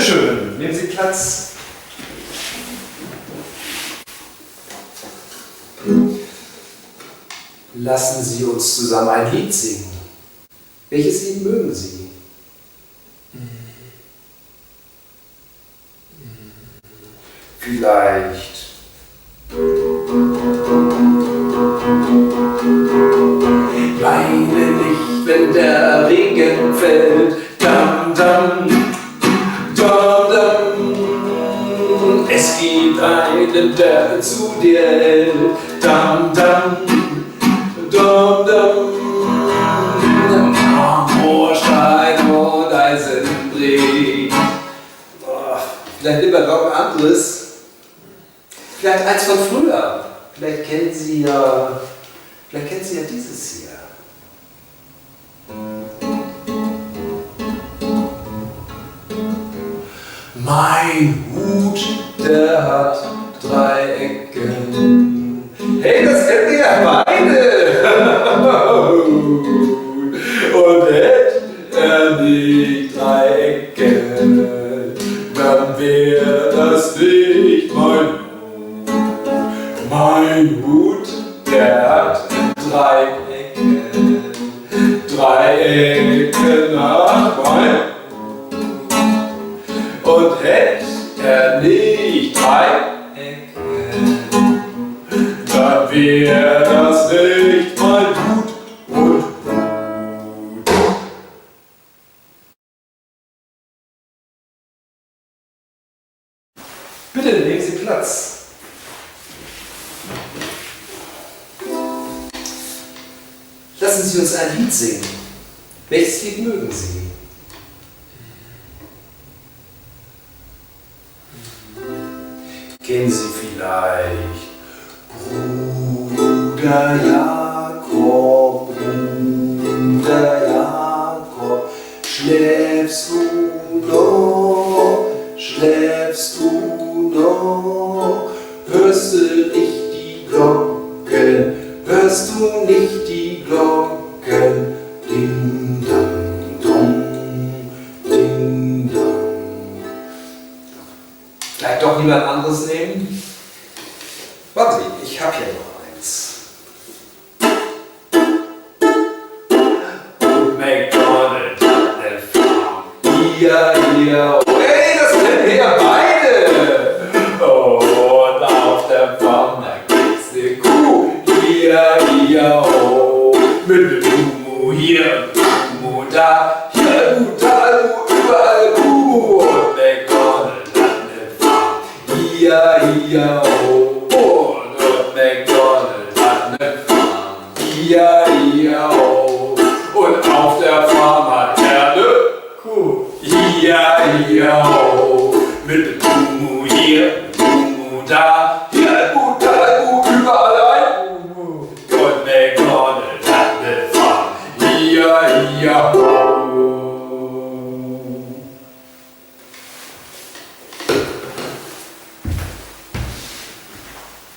Bitteschön, nehmen Sie Platz. Lassen Sie uns zusammen ein Lied singen. Welches Lied mögen Sie? Vielleicht weine nicht, wenn der Regen fällt. Dam, dam, dam, dam. Es gibt einen, der zu dir hält. Dam, dam, dam, dam. Marmorstein und Eisenbree. Vielleicht lieber noch ein anderes. Vielleicht eins von früher. Vielleicht kennen Sie ja dieses hier. Mein Hut, der hat 3 Ecken. Hey, das kennen wir ja beide. Und hätte er nicht 3 Ecken, dann wäre das nicht mein Hut. Mein Hut, der hat 3 Ecken. 3 Ecken nach mein Hut. Und hätte er nicht 3 Ecken, dann wäre das nicht mein Hut und Hut. Bitte nehmen Sie Platz. Lassen Sie uns ein Lied singen. Welches Lied mögen Sie? Kennen Sie vielleicht Bruder Jakob, Bruder Jakob, schläfst du noch, schläfst du noch, hörst du nicht die Glocken, hörst du nicht die Glocken, ding dang dong, ding dang. Vielleicht doch jemand anderes nehmen? Warten Sie, ich habe hier noch eins. Und McDonald hat eine Farm. Hier, hey, das kennen wir ja beide. Und auf der Farm, da gibt's eine Kuh. Hier, oh. Mit dem Mumu hier, Mumu da. Hier, Mumu da, überall Mumu. Und McDonald hat eine Farm. Hier, oh. Und McDonald hat eine Farm. Hier, oh. Und auf der Farm hat er eine Kuh. Hier, oh. Mit dem Mumu hier, Mumu da. Hier, Mumu da, überall ein Mumu. Und McDonald hat eine Farm. Hier,